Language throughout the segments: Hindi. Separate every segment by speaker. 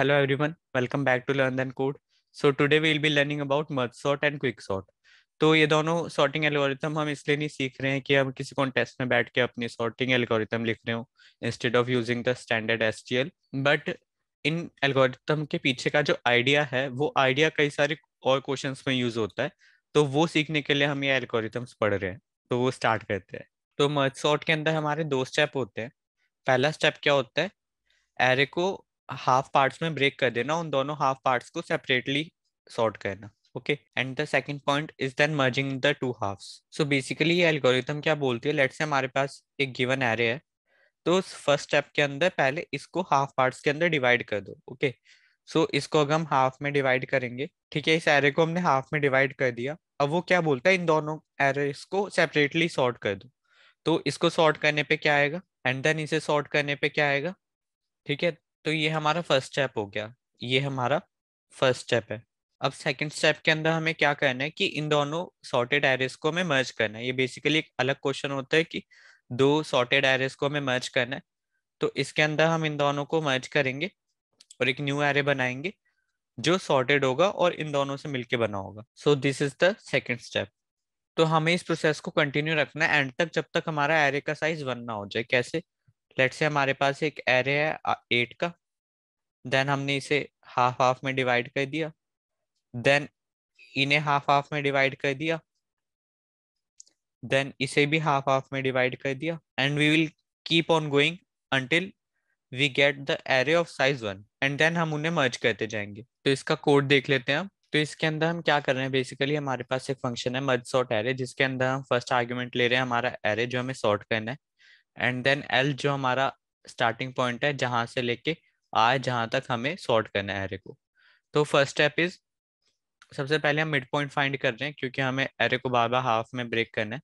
Speaker 1: Hello everyone, welcome back to Learn Then Code. So today we will be learning about merge sort and quick sort. तो ये दोनों सॉर्टिंग एल्गोरिथम हम इसलिए नहीं सीख रहे हैं कि हम किसी कॉन्टेस्ट में बैठ के अपनी सॉर्टिंग एल्गोरिथम लिख रहे हो instead of using the standard STL, but in algorithm के पीछे का जो आइडिया है वो आइडिया कई सारे और क्वेश्चंस में यूज होता है। तो वो सीखने के लिए हम ये एल्गोरिथम्स पढ़ रहे हैं। तो वो स्टार्ट करते हैं। तो मर्ज सॉर्ट के अंदर हमारे दो स्टेप होते हैं। पहला स्टेप क्या होता है, एरे को हाफ पार्ट्स में ब्रेक कर देना, उन दोनों हाफ पार्ट्स को सेपरेटली सॉर्ट करना। Okay, and the second point is then merging the two halves. So basically ये एल्गोरिथम क्या बोलती है, लेट्स से हमारे पास एक गिवन एरे है। तो उस फर्स्ट स्टेप के अंदर पहले इसको हाफ पार्ट्स के अंदर डिवाइड कर दो। ओके, सो इसको अगर हम हाफ में डिवाइड करेंगे, ठीक है, इस एरे को हमने हाफ में डिवाइड कर दिया। अब वो क्या बोलता है, इन दोनों एरेस को सेपरेटली सॉर्ट कर दो। तो इसको सॉर्ट करने पे क्या आएगा, एंड देन इसे सॉर्ट करने पे क्या आएगा। ठीक है, तो ये हमारा फर्स्ट स्टेप हो गया। ये हमारा फर्स्ट स्टेप है। अब सेकंड स्टेप के अंदर हमें क्या करना है कि इन दोनों सॉर्टेड एरेस को हमें मर्ज करना है। ये बेसिकली एक अलग क्वेश्चन होता है कि दो सॉर्टेड एरेस को हमें मर्ज करना है। तो इसके अंदर हम इन दोनों को मर्ज करेंगे और एक न्यू एरे बनाएंगे जो सॉर्टेड होगा और इन दोनों से मिलके बना होगा। So this is the second step. तो हमें इस प्रोसेस को कंटिन्यू रखना है एंड तक, जब तक हमारा एरे का साइज 1 ना हो जाए। कैसे, लेट्स से हमारे पास एक एरे है 8 का, देन हमने इसे हाफ हाफ में डिवाइड कर दिया, देन इन्हें हाफ हाफ में डिवाइड कर दिया, देन इसे भी हाफ हाफ में डिवाइड कर दिया, and we will keep on going until we get the array of size 1, and then हम उन्हें मर्ज करते जाएंगे। तो इसका कोड देख लेते हैं हम। तो इसके अंदर हम क्या कर रहे हैं, बेसिकली हमारे पास एक फंक्शन है मर्ज सॉर्ट एरे, जिसके अंदर हम फर्स्ट आर्ग्यूमेंट ले रहे हैं हमारा एरे जो हमें सॉर्ट करना है, एंड देन एल जो हमारा स्टार्टिंग पॉइंट है जहां से लेके आए जहां तक हमें सॉर्ट करना है एरे को। तो फर्स्ट स्टेप इज, सबसे पहले हम मिड पॉइंट फाइंड कर रहे हैं क्योंकि हमें एरे को बार बार हाफ में ब्रेक करना है।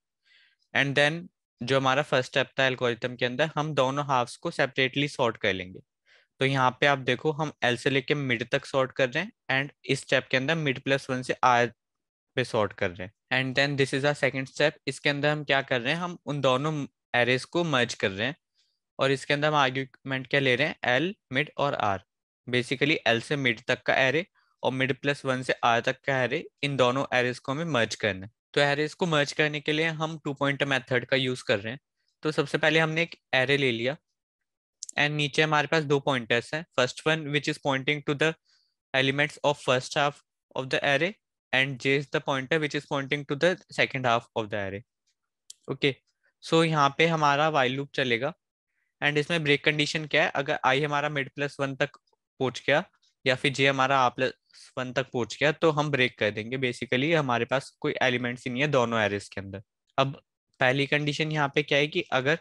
Speaker 1: एंड देन जो हमारा फर्स्ट स्टेप था एल्गोरिथम के अंदर, हम दोनों हाफ्स को सेपरेटली सॉर्ट कर लेंगे। तो यहाँ पे आप देखो, हम एल से लेके मिड तक सॉर्ट कर रहे हैं एंड इस स्टेप के अंदर मिड प्लस वन से आर पे सॉर्ट कर रहे हैं। And then this is our second step. इसके अंदर हम क्या कर रहे हैं, हम उन दोनों एरेस को मर्ज कर रहे हैं और इसके अंदर हम आर्ग्यूमेंट क्या ले रहे हैं, एल मिड और आर। बेसिकली एल से मिड तक का एरे और मिड प्लस वन से आर तक का एरे, इन दोनों एरेस को हमें मर्ज करना है। तो एरेस को मर्ज करने के लिए हम टू पॉइंटर मेथड का यूज कर रहे हैं। तो सबसे पहले हमने एक एरे ले लिया एंड नीचे हमारे पास दो पॉइंटर्स हैं, first one which is pointing to the elements of first half of the array, and j is the pointer which is pointing to the second half of the array. Okay, so यहाँ पे हमारा वाइल लूप चलेगा एंड इसमें ब्रेक कंडीशन क्या है, अगर आई हमारा मिड प्लस वन तक पहुंच गया या फिर जे हमारा आ प्लस वन तक पहुंच गया तो हम ब्रेक कर देंगे। बेसिकली हमारे पास कोई एलिमेंट्स ही नहीं है दोनों एरेस के अंदर। अब पहली कंडीशन यहाँ पे क्या है कि अगर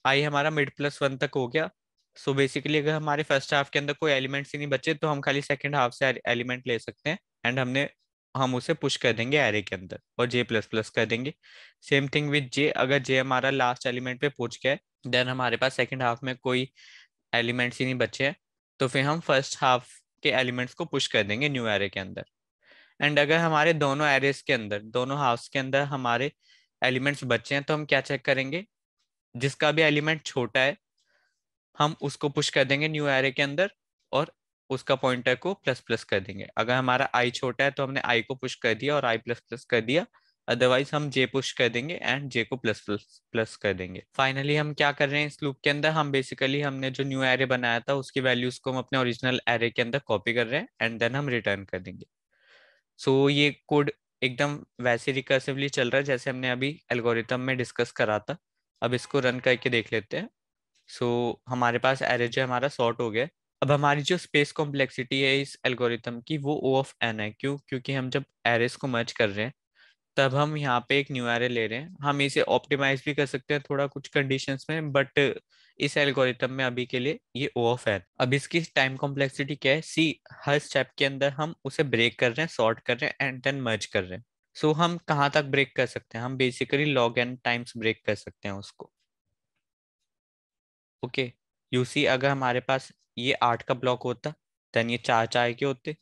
Speaker 1: आई हमारा मिड प्लस वन तक हो गया, सो बेसिकली अगर हमारे फर्स्ट हाफ के अंदर कोई एलिमेंट्स ही नहीं बचे तो हम खाली सेकंड हाफ से एलिमेंट ले सकते हैं एंड हम उसे पुश कर देंगे एरे के अंदर और जे प्लस प्लस कर देंगे। सेम थिंग विद जे, अगर जे हमारा लास्ट एलिमेंट पे पहुंच गया है, देन हमारे पास सेकंड हाफ में कोई एलिमेंट्स ही नहीं बचे हैं, तो फिर हम फर्स्ट हाफ के एलिमेंट्स को पुश कर देंगे न्यू एरे के अंदर। एंड अगर हमारे दोनों एरेस के अंदर, दोनों हाफ्स के अंदर हमारे एलिमेंट्स बचे हैं तो हम क्या चेक करेंगे, जिसका भी एलिमेंट छोटा है हम उसको पुश कर देंगे न्यू एरे के अंदर और उसका पॉइंटर को प्लस प्लस कर देंगे। अगर हमारा आई छोटा है तो हमने आई को पुश कर दिया और आई प्लस प्लस कर दिया, अदरवाइज हम जे पुश कर देंगे एंड जे को प्लस प्लस प्लस कर देंगे। फाइनली हम क्या कर रहे हैं इस लूप के अंदर, हम बेसिकली हमने जो न्यू एरे बनाया था उसकी वैल्यूज को हम अपने ओरिजिनल एरे के अंदर कॉपी कर रहे हैं एंड देन हम रिटर्न कर देंगे। सो ये कोड एकदम वैसे रिकर्सिवली चल रहा है जैसे हमने अभी एल्गोरिथम में डिस्कस करा था। अब इसको रन करके देख लेते हैं। सो हमारे पास एरे जो हमारा सॉर्ट हो गया। अब हमारी जो स्पेस कॉम्प्लेक्सिटी है इस एल्गोरिथम की वो ओ ऑफ एन है। क्यों, क्योंकि हम जब एरेस को मर्ज कर रहे हैं तब हम यहाँ पे एक न्यू एरे ले रहे हैं। हम इसे ऑप्टिमाइज भी कर सकते हैं थोड़ा कुछ कंडीशंस में, बट इस एल्गोरिथम में अभी के लिए ये ओ ऑफ एन। अब इसकी टाइम कॉम्प्लेक्सिटी क्या है, सी, हर स्टेप के अंदर हम उसे ब्रेक कर रहे हैं, सॉर्ट कर रहे हैं एंड देन मर्ज कर रहे हैं। सो हम कहाँ तक ब्रेक कर सकते हैं, हम basically log n times break कर सकते हैं उसको। ओके, यूसी अगर हमारे पास ये 8 का ब्लॉक होता, देन ये 4 4 के होते,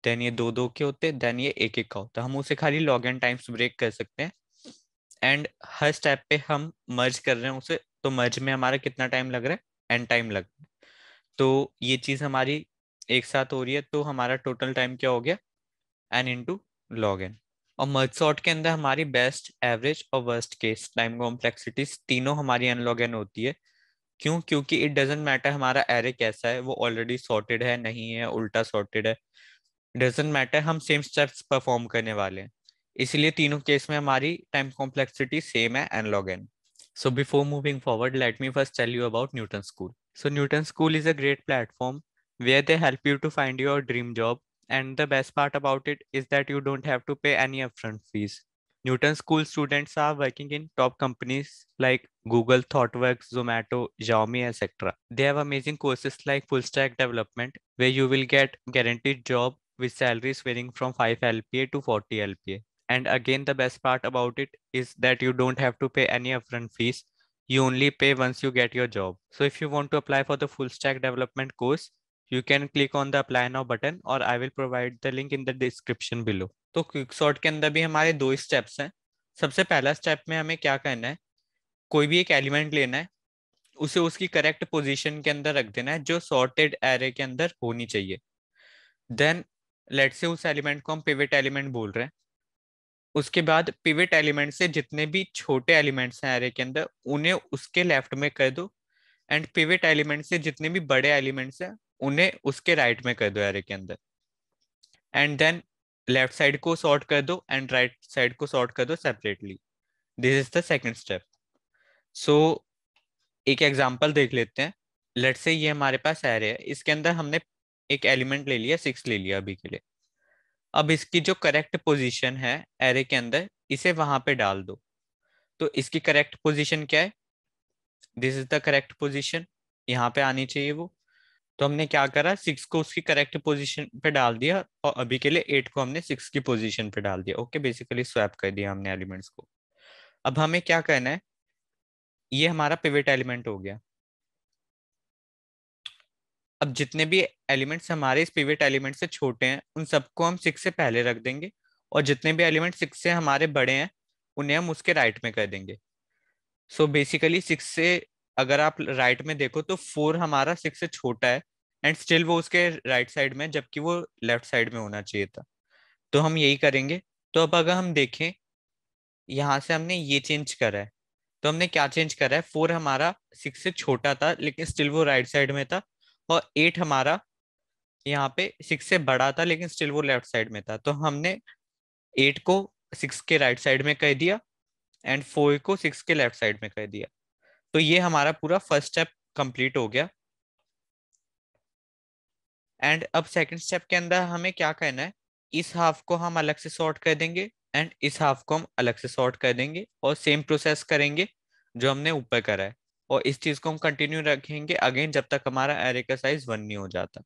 Speaker 1: देन ये 2 2 के होते, देन ये 1 1 का होता, हम उसे खाली लॉग एन टाइम्स ब्रेक कर सकते हैं। एंड हर स्टेप पे हम मर्ज कर रहे हैं उसे, तो मर्ज में हमारा कितना टाइम लग रहा है, एन टाइम लग रहा है। तो ये चीज हमारी एक साथ हो रही है, तो हमारा टोटल टाइम क्या हो गया, एन इंटू लॉग एन। और मर्ज सॉर्ट के अंदर हमारी बेस्ट, एवरेज और वर्स्ट केस टाइम कॉम्प्लेक्सिटीज तीनों हमारी एन लॉग एन होती है। क्यों? क्योंकि इट डजेंट मैटर हमारा एरे कैसा है, वो ऑलरेडी सॉर्टेड है नहीं है, उल्टा सॉर्टेड है, डजेंट मैटर, हम सेम स्टेप्स परफॉर्म करने वाले हैं। इसलिए तीनों केस में हमारी टाइम कॉम्प्लेक्सिटी सेम है, n log n. So before moving forward, let me first tell you about Newton School. So Newton School is a great platform where they help you to find your dream job. And the best part about it is that you don't have to pay any upfront fees. Newton School students are working in top companies like Google, ThoughtWorks, Zomato, Xiaomi, etc. They have amazing courses like full stack development, where you will get guaranteed job with salaries varying from 5 LPA to 40 LPA. And again, the best part about it is that you don't have to pay any upfront fees. You only pay once you get your job. So if you want to apply for the full stack development course, you can click on the apply now button, or I will provide the link in the description below. तो क्विकसॉर्ट के अंदर भी हमारे दो स्टेप्स हैं। सबसे पहला स्टेप में हमें क्या करना है, कोई भी एक एलिमेंट लेना है, उसे उसकी करेक्ट पोजीशन के अंदर रख देना है जो सॉर्टेड एरे के अंदर होनी चाहिए। देन लेट से उस एलिमेंट को हम पिवट एलिमेंट बोल रहे हैं। उसके बाद पिवट एलिमेंट से जितने भी छोटे एलिमेंट्स हैं एरे के अंदर, उन्हें उसके लेफ्ट में कर दो। एंड पिवट एलिमेंट से जितने भी बड़े एलिमेंट्स हैं, उन्हें उसके राइट में कर दो एरे के अंदर। एंड देन लेफ्ट साइड को सॉर्ट कर दो एंड राइट साइड को सॉर्ट कर दो separately. This is the second step. So एक एग्जांपल देख लेते हैं। लेट्स से ये हमारे पास एरे है, इसके अंदर हमने एक एलिमेंट ले लिया, 6 ले लिया अभी के लिए। अब इसकी जो करेक्ट पोजीशन है एरे के अंदर, इसे वहां पे डाल दो। तो इसकी करेक्ट पोजीशन क्या है, this is the correct position, यहाँ पे आनी चाहिए वो। तो हमने क्या करा, 6 को उसकी करेक्ट पोजीशन पे डाल दिया, और अभी के लिए 8 को हमने 6 की पोजीशन पे डाल दिया। ओके, बेसिकली स्वैप कर दिया हमने एलिमेंट्स को। अब हमें क्या करना है, ये हमारा पिवट एलिमेंट हो गया। अब जितने भी एलिमेंट्स हमारे इस पिवट एलिमेंट से छोटे हैं, उन सबको हम 6 से पहले रख देंगे, और जितने भी एलिमेंट 6 से हमारे बड़े हैं, उन्हें हम उसके राइट में कर देंगे। सो बेसिकली 6 से अगर आप राइट में देखो तो 4 हमारा 6 से छोटा है, एंड स्टिल वो उसके राइट साइड में, जबकि वो लेफ्ट साइड में होना चाहिए था। तो हम यही करेंगे। तो अब अगर हम देखें, यहाँ से हमने ये चेंज करा है। तो हमने क्या चेंज करा है, 4 हमारा 6 से छोटा था लेकिन स्टिल वो राइट साइड में था, और 8 हमारा यहाँ पे 6 से बड़ा था लेकिन स्टिल वो लेफ्ट साइड में था। तो हमने 8 को 6 के राइट साइड में कर दिया, एंड 4 को 6 के लेफ्ट साइड में कर दिया। तो ये हमारा पूरा फर्स्ट स्टेप कंप्लीट हो गया। एंड अब सेकंड स्टेप के अंदर हमें क्या करना है, इस हाफ को हम अलग से सॉर्ट कर देंगे, एंड इस हाफ को हम अलग से सॉर्ट कर देंगे, और सेम प्रोसेस करेंगे जो हमने ऊपर करा है। और इस चीज को हम कंटिन्यू रखेंगे अगेन जब तक हमारा एरे का साइज 1 नहीं हो जाता।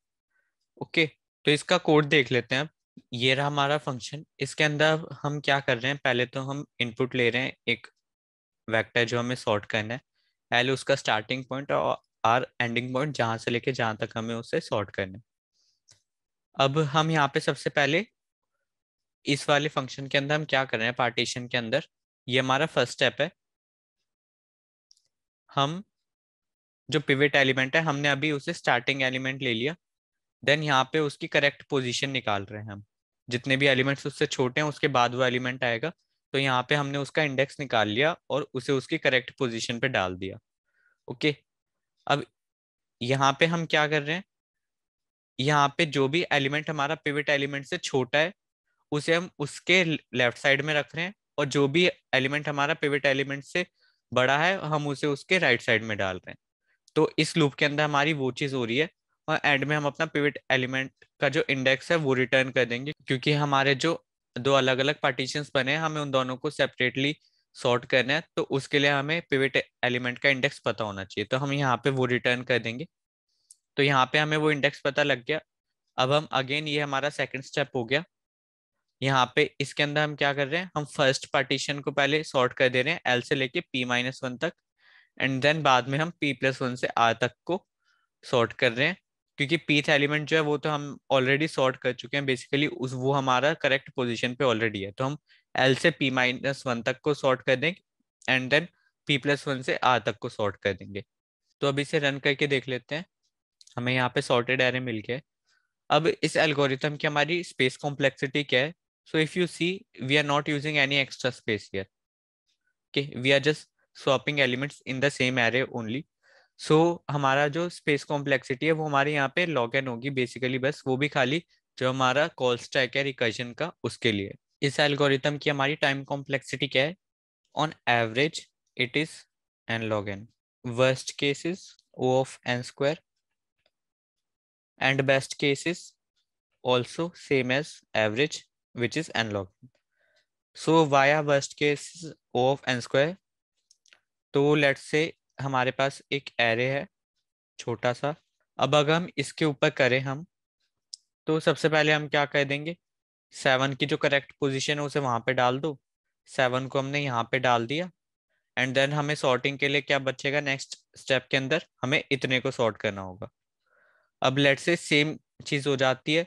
Speaker 1: ओके, तो इसका कोड देख लेते हैं अब। ये रहा हमारा फंक्शन। इसके अंदर हम क्या कर रहे हैं, पहले तो हम इनपुट ले रहे हैं एक वेक्टर जो हमें सॉर्ट करना है। एल उसका स्टार्टिंग पॉइंट और आर एंडिंग पॉइंट, जहां से लेके जहां तक हमें उसे सॉर्ट करना है। अब हम यहाँ पे सबसे पहले इस वाले फंक्शन के अंदर हम क्या कर रहे हैं, पार्टीशन के अंदर, ये हमारा फर्स्ट स्टेप है। हम जो पिवट एलिमेंट है, हमने अभी उसे स्टार्टिंग एलिमेंट ले लिया। देन यहाँ पे उसकी करेक्ट पोजीशन निकाल रहे हैं हम। जितने भी एलिमेंट्स उससे छोटे हैं उसके बाद वो एलिमेंट आएगा। तो यहाँ पे हमने उसका इंडेक्स निकाल लिया और उसे उसकी करेक्ट पोजीशन पे डाल दिया। ओके, अब यहाँ पे हम क्या कर रहे हैं, यहाँ पे जो भी एलिमेंट हमारा पिवट एलिमेंट से छोटा है, उसे हम उसके लेफ्ट साइड में रख रहे हैं, और जो भी एलिमेंट हमारा पिवट एलिमेंट से बड़ा है, हम उसे उसके राइट साइड में डाल रहे हैं। तो इस लूप के अंदर हमारी वो चीज हो रही है, और एंड में हम अपना पिवट एलिमेंट का जो इंडेक्स है वो रिटर्न कर देंगे, क्योंकि हमारे जो दो अलग अलग पार्टीशंस बने हैं, हमें उन दोनों को सेपरेटली सॉर्ट करना है। तो उसके लिए हमें पिवट एलिमेंट का इंडेक्स पता होना चाहिए, तो हम यहाँ पे वो रिटर्न कर देंगे। तो यहाँ पे हमें वो इंडेक्स पता लग गया। अब हम अगेन, ये हमारा सेकंड स्टेप हो गया। यहाँ पे इसके अंदर हम क्या कर रहे हैं, हम फर्स्ट पार्टीशन को पहले सॉर्ट कर दे रहे हैं, एल से लेके p-1 तक। एंड देन बाद में हम p+1 से r तक को सॉर्ट कर रहे हैं, क्योंकि pth एलिमेंट जो है वो तो हम ऑलरेडी सॉर्ट कर चुके हैं बेसिकली, उस वो हमारा करेक्ट पोजीशन पे ऑलरेडी है। तो हम l से p-1 तक को सॉर्ट कर देंगे, एंड देन p+1 से r तक को सॉर्ट कर देंगे। तो अब इसे रन करके देख लेते हैं। हमें यहाँ पे सॉर्टेड एरे मिल गया है। अब इस एल्गोरिथम की हमारी स्पेस कॉम्प्लेक्सिटी क्या है? So if you see, we are not using any extra space here, okay, we are just swapping elements in the same array only. So हमारा जो स्पेस कॉम्प्लेक्सिटी है वो हमारे यहाँ पे log n होगी बेसिकली, बस वो भी खाली जो हमारा कॉल स्टैक है रिकर्जन का उसके लिए। इस एल्गोरिथम की हमारी टाइम कॉम्प्लेक्सिटी क्या है? On average it is n log n, worst cases o of n square, and best cases also same as average which is n log n. So why are worst cases o of n square? तो लेट्स से हमारे पास एक एरे है छोटा सा, अब अगर हम इसके ऊपर करें हम, तो सबसे पहले हम क्या कर देंगे, 7 की जो करेक्ट पोजीशन है उसे वहां पे डाल दो, 7 को हमने यहाँ पे डाल दिया, एंड देन हमें सॉर्टिंग के लिए क्या बचेगा, नेक्स्ट स्टेप के अंदर हमें इतने को सॉर्ट करना होगा। अब लेट से सेम चीज हो जाती है,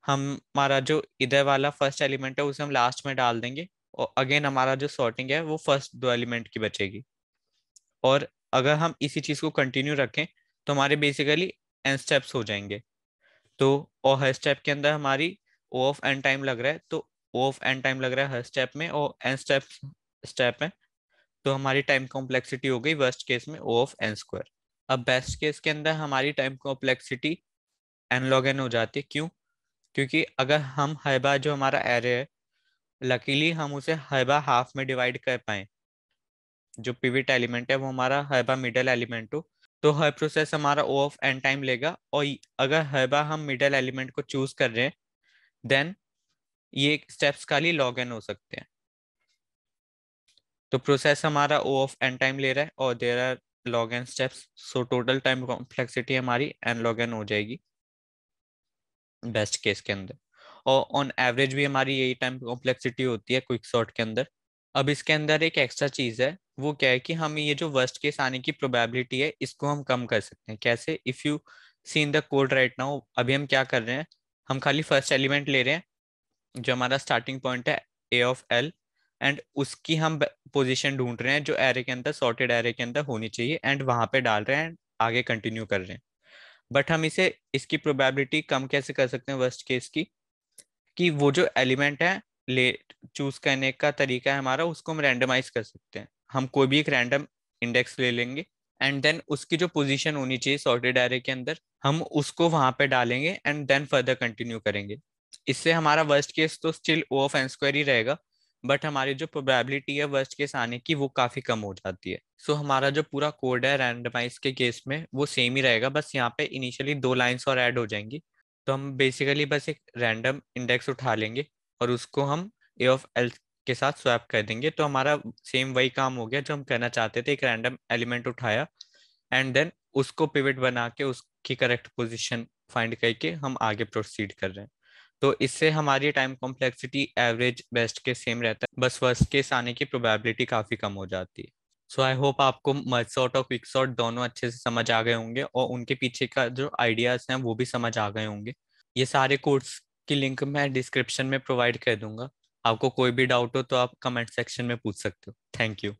Speaker 1: हमारा जो इधर वाला फर्स्ट एलिमेंट है उसे हम लास्ट में डाल देंगे, और अगेन हमारा जो सॉर्टिंग है वो फर्स्ट दो एलिमेंट की बचेगी। और अगर हम इसी चीज को कंटिन्यू रखें तो हमारे बेसिकली एन स्टेप्स हो जाएंगे। तो और हर स्टेप के अंदर हमारी ओ ऑफ एन टाइम लग रहा है, तो ओ ऑफ एन टाइम लग रहा है हर स्टेप में, और एन स्टेप है, तो हमारी टाइम कॉम्प्लेक्सिटी हो गई वर्स्ट केस में ओ ऑफ एन स्क्वायर। अब बेस्ट केस के अंदर हमारी time complexity n log n हो जाती है। क्यों? क्योंकि अगर हम हर बार जो हमारा एरे है, लकीली हम उसे हर बार हाफ में डिवाइड कर पाए, जो पिवट एलिमेंट है वो हमारा हर बार मिडल एलिमेंट हो, तो हर प्रोसेस हमारा ओ ऑफ एन टाइम लेगा, और अगर हर बार हम मिडल एलिमेंट को चूज कर रहे हैं देन ये स्टेप्स खाली लॉग एन हो सकते हैं। तो प्रोसेस हमारा ओ ऑफ एन टाइम ले रहा है और there are log n steps, so total time complexity हमारी एन लॉग एन हो जाएगी बेस्ट केस के अंदर। और ऑन एवरेज भी हमारी यही टाइम कॉम्प्लेक्सिटी होती है क्विक सॉर्ट के अंदर। अब इसके अंदर एक एक्स्ट्रा चीज है, वो क्या है कि हम ये जो वर्स्ट केस आने की प्रोबेबिलिटी है इसको हम कम कर सकते हैं। कैसे? If you see in the code right now, अभी हम क्या कर रहे हैं, हम खाली फर्स्ट एलिमेंट ले रहे हैं जो हमारा स्टार्टिंग पॉइंट है ए ऑफ एल, एंड उसकी हम पोजीशन ढूंढ रहे हैं जो एरे के अंदर, सॉर्टेड एरे के अंदर होनी चाहिए, एंड वहां पे डाल रहे हैं, आगे कंटिन्यू कर रहे हैं। बट हम इसे इसकी प्रोबेबिलिटी कम कैसे कर सकते हैं वर्स्ट केस की, कि वो जो एलिमेंट है ले चूज करने का तरीका है हमारा, उसको हम रैंडमाइज कर सकते हैं। हम कोई भी एक रैंडम इंडेक्स ले लेंगे, एंड देन उसकी जो पोजीशन होनी चाहिए सॉर्टेड एरे के अंदर हम उसको वहां पे डालेंगे, एंड देन फर्दर कंटिन्यू करेंगे। इससे हमारा वर्स्ट केस तो still O of n square ही रहेगा, बट हमारी जो प्रोबेबिलिटी है वर्स्ट केस आने की वो काफी कम हो जाती है। सो हमारा जो पूरा कोड है रैंडमाइज के केस में वो सेम ही रहेगा, बस यहाँ पे इनिशियली 2 लाइंस और ऐड हो जाएंगी। तो हम बेसिकली बस एक रैंडम इंडेक्स उठा लेंगे और उसको हम ए ऑफ एल के साथ स्वैप कर देंगे, तो हमारा सेम वही काम हो गया जो हम करना चाहते थे। एक रैंडम एलिमेंट उठाया एंड देन उसको पिवट बना के उसकी करेक्ट पोजीशन फाइंड करके हम आगे प्रोसीड कर रहे हैं। तो इससे हमारी टाइम कॉम्प्लेक्सिटी एवरेज बेस्ट के सेम रहता है, बस वर्स्ट केस आने की प्रोबेबिलिटी काफी कम हो जाती है। सो आई होप आपको मर्ज सॉर्ट और क्विक सॉर्ट दोनों अच्छे से समझ आ गए होंगे, और उनके पीछे का जो आइडियाज हैं वो भी समझ आ गए होंगे। ये सारे कोर्स की लिंक मैं डिस्क्रिप्शन में प्रोवाइड कर दूंगा। आपको कोई भी डाउट हो तो आप कमेंट सेक्शन में पूछ सकते हो। Thank you.